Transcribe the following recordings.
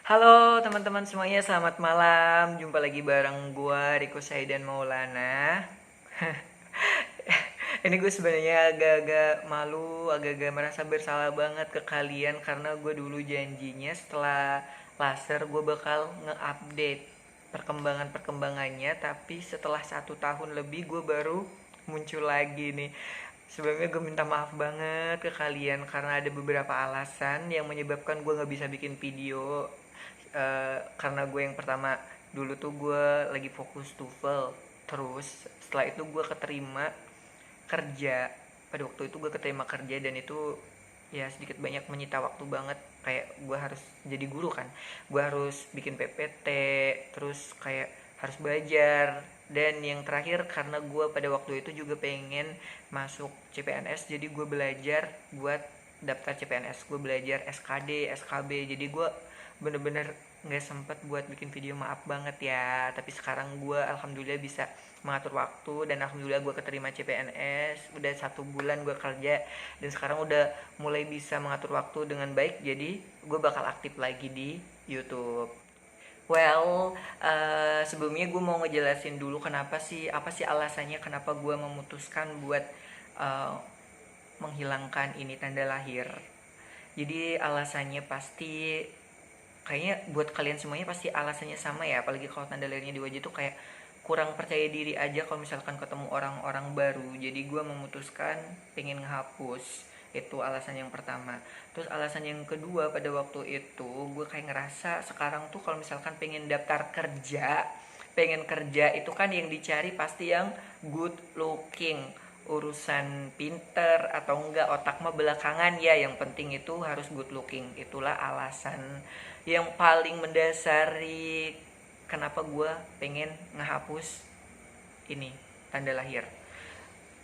Halo teman-teman semuanya, selamat malam. Jumpa lagi bareng gua Riko Saidan Maulana. Ini gue sebenarnya agak-agak malu, agak-agak merasa bersalah banget ke kalian karena gue dulu janjinya setelah laser gue bakal nge-update perkembangannya, tapi setelah 1 tahun lebih gue baru muncul lagi nih. Sebelumnya gue minta maaf banget ke kalian karena ada beberapa alasan yang menyebabkan gue nggak bisa bikin video. Karena gue yang pertama dulu tuh gue lagi fokus TOEFL, terus setelah itu gue keterima kerja. Pada waktu itu gue keterima kerja dan itu ya sedikit banyak menyita waktu banget. Kayak gue harus jadi guru kan, gue harus bikin PPT, terus kayak harus belajar. Dan yang terakhir karena gue pada waktu itu juga pengen masuk CPNS, jadi gue belajar buat daftar CPNS, gue belajar SKD SKB, jadi gue bener-bener nggak sempet buat bikin video, maaf banget ya. Tapi sekarang gue alhamdulillah bisa mengatur waktu dan alhamdulillah gue keterima CPNS, udah 1 bulan gue kerja dan sekarang udah mulai bisa mengatur waktu dengan baik, jadi gue bakal aktif lagi di YouTube. Well, sebelumnya gue mau ngejelasin dulu apa sih alasannya kenapa gue memutuskan buat uh, menghilangkan ini tanda lahir. Jadi alasannya pasti kayaknya buat kalian semuanya pasti alasannya sama ya, apalagi kalau tanda lahirnya di wajah tuh kayak kurang percaya diri aja kalau misalkan ketemu orang-orang baru. Jadi gue memutuskan pengen ngehapus. Itu alasan yang pertama. Terus alasan yang kedua, pada waktu itu gue kayak ngerasa sekarang tuh kalau misalkan pengen kerja itu kan yang dicari pasti yang good looking. Urusan pinter atau enggak otak mah belakangan ya, yang penting itu harus good looking. Itulah alasan yang paling mendasari kenapa gue pengen ngehapus ini tanda lahir.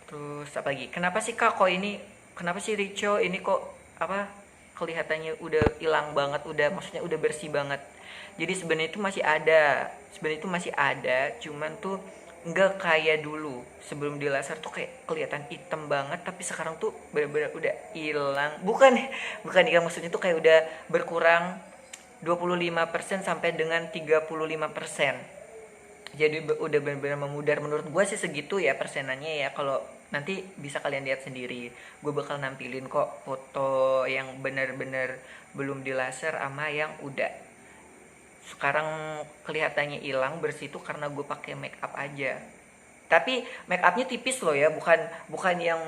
Terus apa lagi, kenapa sih kak kok ini, kenapa sih Rico ini kok apa kelihatannya udah hilang banget, udah maksudnya udah bersih banget. Jadi sebenarnya itu masih ada, cuman tuh nggak kayak dulu. Sebelum di laser tuh kayak kelihatan hitam banget, tapi sekarang tuh benar-benar udah hilang. Bukan ya, maksudnya tuh kayak udah berkurang 25% sampai dengan 35%. Jadi udah benar-benar memudar, menurut gue sih segitu ya persenannya ya. Kalau nanti bisa kalian lihat sendiri, gue bakal nampilin kok foto yang benar-benar belum di laser sama yang udah. Sekarang kelihatannya hilang bersih itu karena gue pakai make up aja, tapi make upnya tipis loh ya, bukan bukan yang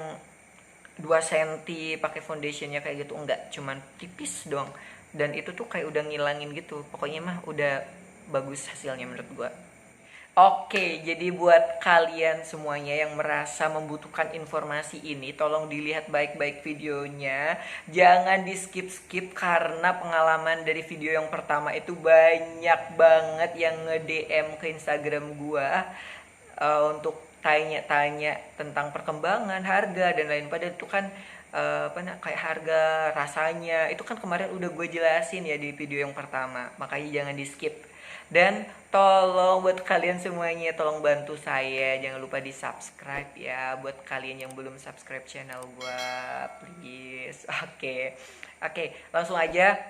2 senti pakai foundationnya kayak gitu, enggak, cuman tipis doang. Dan itu tuh kayak udah ngilangin gitu, pokoknya mah udah bagus hasilnya menurut gua. Oke, jadi buat kalian semuanya yang merasa membutuhkan informasi ini, tolong dilihat baik-baik videonya. Jangan di skip-skip karena pengalaman dari video yang pertama itu banyak banget yang nge-DM ke Instagram gua untuk tanya-tanya tentang perkembangan harga dan lain pada itu kan kayak harga, rasanya itu kan kemarin udah gue jelasin ya di video yang pertama, makanya jangan di skip. Dan tolong buat kalian semuanya, tolong bantu saya, jangan lupa di subscribe ya buat kalian yang belum subscribe channel gue, please. Oke, langsung aja.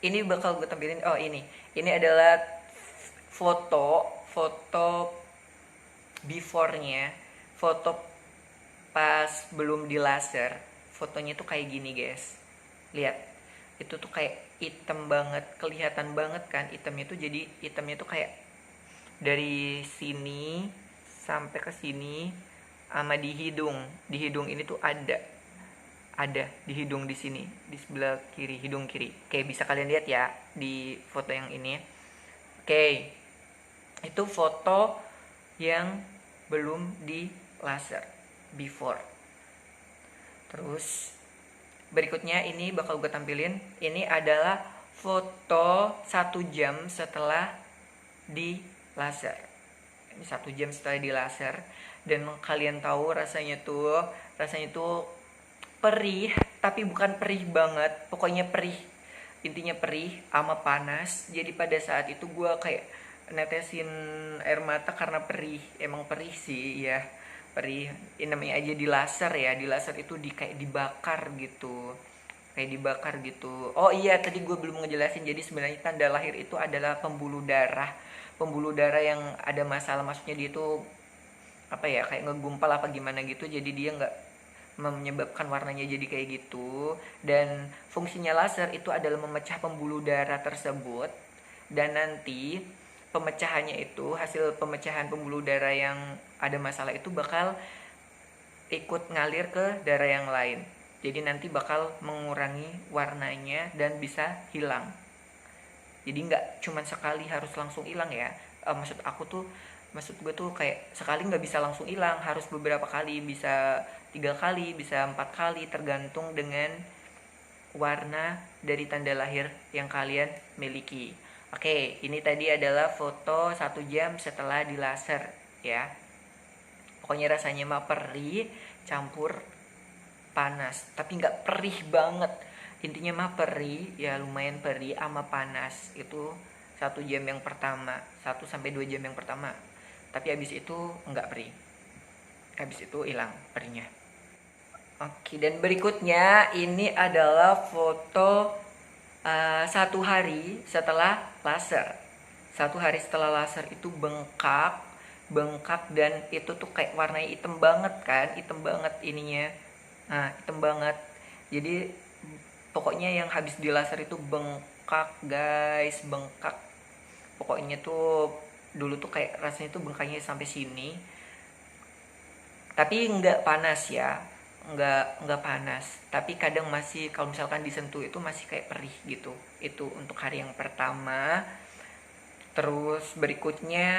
Ini bakal gue tampilin. Oh, ini adalah foto foto before-nya, foto pas belum di laser. Fotonya tuh kayak gini guys, lihat. Itu tuh kayak hitam banget, kelihatan banget kan hitamnya tuh. Jadi hitamnya tuh kayak dari sini sampai ke sini, sama di hidung ini tuh ada di hidung, di sini di sebelah kiri, hidung kiri, kayak bisa kalian lihat ya di foto yang ini. Oke, itu foto yang belum di laser, before. Terus berikutnya ini bakal gue tampilin, ini adalah foto 1 jam setelah di laser. Ini 1 jam setelah di laser. Dan kalian tahu rasanya tuh perih, tapi bukan perih banget, pokoknya perih, intinya perih sama panas. Jadi pada saat itu gue kayak netesin air mata karena perih, emang perih sih ya, perih. Ini namanya aja di laser ya, di laser itu kayak dibakar gitu. kayak dibakar gitu. Oh iya, tadi gue belum ngejelasin. Jadi sebenarnya tanda lahir itu adalah pembuluh darah yang ada masalah, maksudnya dia itu apa ya, kayak ngegumpal apa gimana gitu, jadi dia nggak menyebabkan warnanya jadi kayak gitu. Dan fungsinya laser itu adalah memecah pembuluh darah tersebut, dan nanti pemecahannya itu, hasil pemecahan pembuluh darah yang ada masalah itu bakal ikut ngalir ke darah yang lain, jadi nanti bakal mengurangi warnanya dan bisa hilang. Jadi nggak cuman sekali harus langsung hilang ya. Maksud gue tuh kayak sekali nggak bisa langsung hilang, harus beberapa kali, bisa 3 kali, bisa 4 kali, tergantung dengan warna dari tanda lahir yang kalian miliki. Oke, ini tadi adalah foto 1 jam setelah di laser ya. Pokoknya rasanya mah perih campur panas, tapi nggak perih banget. Intinya mah perih, ya lumayan perih sama panas. Itu 1 jam yang pertama, 1 sampai 2 jam yang pertama. Tapi habis itu nggak perih, habis itu hilang perihnya. Oke, dan berikutnya ini adalah foto 1 hari setelah laser. 1 hari setelah laser itu bengkak, bengkak, dan itu tuh kayak warnanya hitam banget kan, hitam banget ininya. Nah, hitam banget. Jadi pokoknya yang habis di laser itu bengkak guys, bengkak. Pokoknya tuh dulu tuh kayak rasanya tuh bengkaknya sampai sini. Tapi nggak panas ya, nggak panas. Tapi kadang masih, kalau misalkan disentuh itu masih kayak perih gitu. Itu untuk hari yang pertama. Terus berikutnya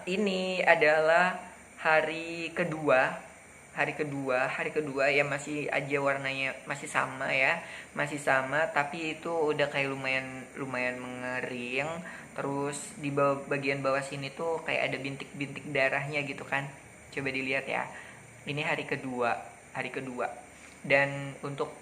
ini adalah hari kedua. Hari kedua ya masih aja warnanya masih sama ya, masih sama, tapi itu udah kayak lumayan lumayan mengering. Terus di bagian bawah sini tuh kayak ada bintik-bintik darahnya gitu kan. Coba dilihat ya. Ini hari kedua. Dan untuk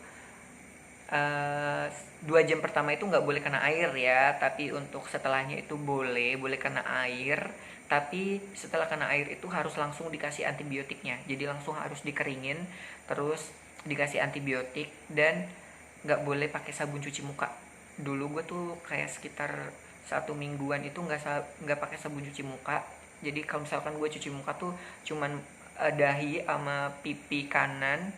2 jam pertama itu nggak boleh kena air ya, tapi untuk setelahnya itu boleh kena air. Tapi setelah kena air itu harus langsung dikasih antibiotiknya, jadi langsung harus dikeringin, terus dikasih antibiotik, dan nggak boleh pakai sabun cuci muka. Dulu gue tuh kayak sekitar 1 mingguan itu nggak pakai sabun cuci muka. Jadi kalau misalkan gue cuci muka tuh cuman dahi sama pipi kanan,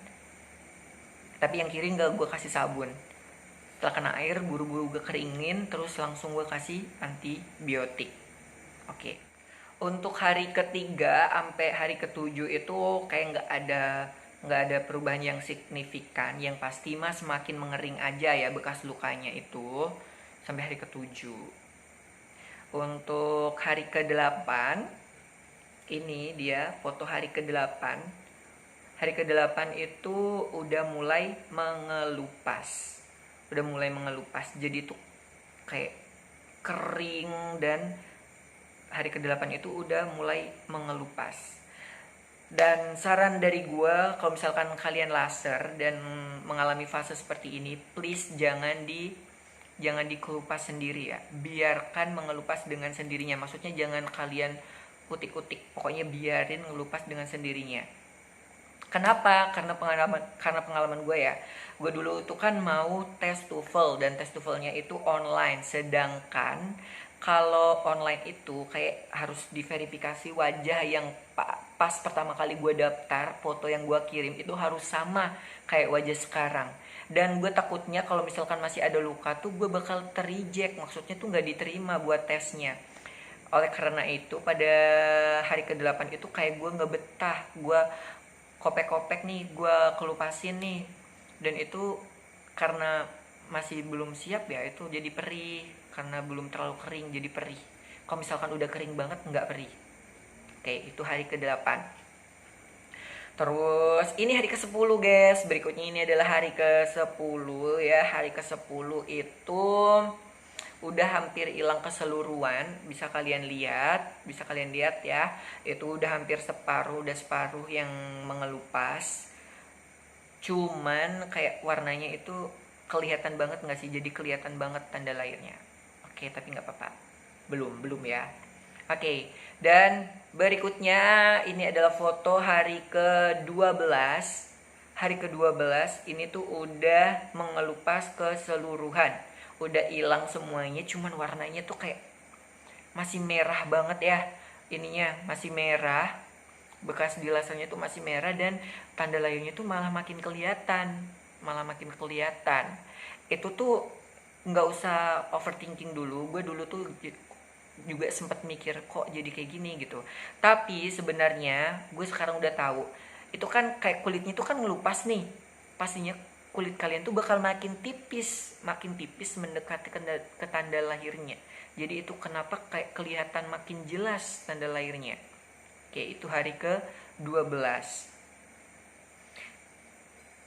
tapi yang kiri nggak gue kasih sabun. Setelah kena air buru-buru gue keringin, terus langsung gue kasih antibiotik. Oke. Untuk hari ketiga sampai hari ketujuh itu kayak nggak ada perubahan yang signifikan. Yang pasti mah semakin mengering aja ya bekas lukanya itu sampai hari ketujuh. Untuk hari ke-8, ini dia foto hari ke-8. Hari ke-8 itu udah mulai mengelupas. Jadi tuh kayak kering, dan hari ke-8 itu udah mulai mengelupas. Dan saran dari gue, kalau misalkan kalian laser dan mengalami fase seperti ini, please jangan dikelupas sendiri ya. Biarkan mengelupas dengan sendirinya. Maksudnya jangan kalian utik-utik. Pokoknya biarin ngelupas dengan sendirinya. Kenapa? Karena pengalaman gue ya. Gue dulu tuh kan mau tes TOEFL, dan tes TOEFL-nya itu online. Sedangkan kalau online itu kayak harus diverifikasi wajah yang pas pertama kali gue daftar, foto yang gue kirim itu harus sama kayak wajah sekarang. Dan gue takutnya kalau misalkan masih ada luka tuh gue bakal terreject, maksudnya tuh gak diterima buat tesnya. Oleh karena itu pada hari ke-8 itu kayak gue gak betah, gue kopek-kopek nih, gue kelupasin nih, dan itu karena masih belum siap ya, itu jadi perih. Karena belum terlalu kering jadi perih. Kalau misalkan udah kering banget nggak perih. Oke, itu hari ke-8. Terus ini hari ke-10 guys. Berikutnya ini adalah hari ke-10 ya. Hari ke-10 itu udah hampir hilang keseluruhan. Bisa kalian lihat ya. Itu udah hampir separuh, udah separuh yang mengelupas. Cuman kayak warnanya itu kelihatan banget nggak sih? Jadi kelihatan banget tanda lahirnya. Oke, tapi nggak apa-apa. Belum ya. Oke, dan berikutnya ini adalah foto hari ke-12. hari ke-12 ini tuh udah mengelupas keseluruhan, udah hilang semuanya, cuman warnanya tuh kayak masih merah banget ya, ininya masih merah, bekas di lasernya tuh masih merah, dan tanda layarnya tuh malah makin kelihatan, itu tuh nggak usah overthinking dulu. Gue dulu tuh juga sempat mikir kok jadi kayak gini gitu, tapi sebenarnya gue sekarang udah tahu itu kan kayak kulitnya tuh kan ngelupas nih, pastinya kulit kalian tuh bakal makin tipis mendekati ke tanda lahirnya. Jadi itu kenapa kayak kelihatan makin jelas tanda lahirnya. Oke, itu hari ke-12.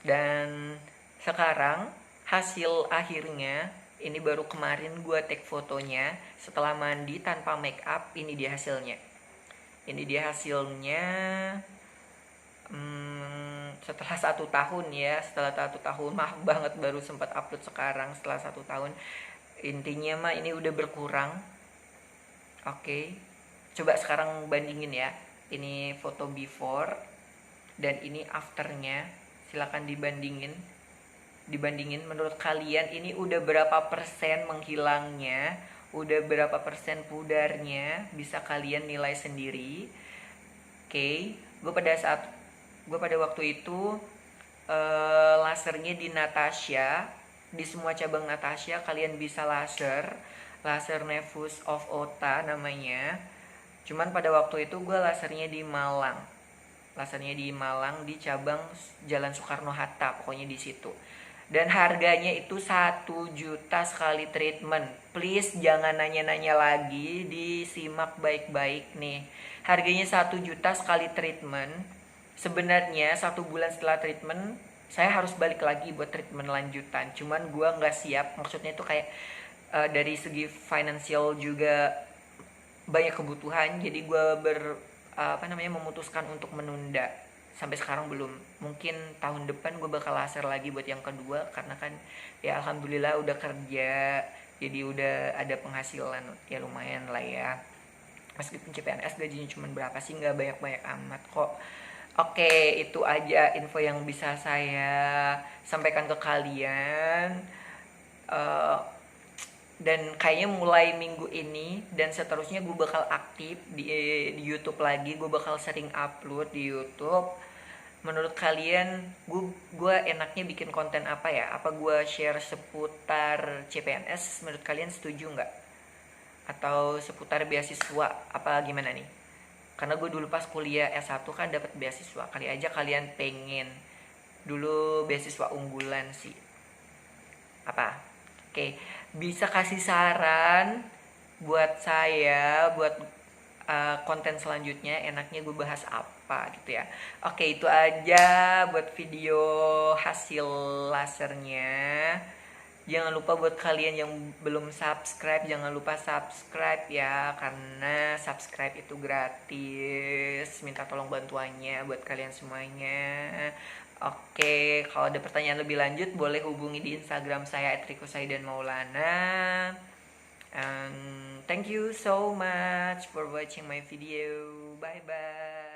Dan sekarang hasil akhirnya ini baru kemarin gue take fotonya setelah mandi tanpa make up. Ini dia hasilnya. Setelah 1 tahun ya, maaf banget baru sempat upload sekarang setelah 1 tahun. Intinya mah ini udah berkurang. Oke, coba sekarang bandingin ya, ini foto before dan ini afternya. Silakan dibandingin menurut kalian ini udah berapa persen menghilangnya, udah berapa persen pudarnya, bisa kalian nilai sendiri. Oke, gue pada waktu itu lasernya di Natasha, di semua cabang Natasha kalian bisa laser Nevus of Ota namanya. Cuman pada waktu itu gue lasernya di Malang, di cabang Jalan Soekarno Hatta, pokoknya di situ. Dan harganya itu 1 juta sekali treatment. Please jangan nanya-nanya lagi, disimak baik-baik nih. Harganya 1 juta sekali treatment. Sebenarnya 1 bulan setelah treatment saya harus balik lagi buat treatment lanjutan. Cuman gue nggak siap, maksudnya itu kayak dari segi financial juga banyak kebutuhan. Jadi gue memutuskan untuk menunda. Sampai sekarang belum, mungkin tahun depan gue bakal laser lagi buat yang kedua, karena kan ya alhamdulillah udah kerja, jadi udah ada penghasilan ya lumayan lah ya. Meskipun CPNS gajinya cuma berapa sih, nggak banyak-banyak amat kok. Oke, itu aja info yang bisa saya sampaikan ke kalian. Dan kayaknya mulai minggu ini dan seterusnya gue bakal aktif di YouTube lagi. Gue bakal sering upload di YouTube. Menurut kalian gue enaknya bikin konten apa ya? Apa gue share seputar CPNS? Menurut kalian setuju nggak? Atau seputar beasiswa? Apa gimana nih? Karena gue dulu pas kuliah S1 kan dapat beasiswa. Kali aja kalian pengen dulu beasiswa unggulan sih. Apa? Oke, bisa kasih saran buat saya, buat konten selanjutnya enaknya gue bahas apa gitu ya. Oke, itu aja buat video hasil lasernya. Jangan lupa buat kalian yang belum subscribe, jangan lupa subscribe ya, karena subscribe itu gratis. Minta tolong bantuannya buat kalian semuanya. Oke, kalau ada pertanyaan lebih lanjut boleh hubungi di Instagram saya @rico_saidan_maulana. And thank you so much for watching my video. Bye bye.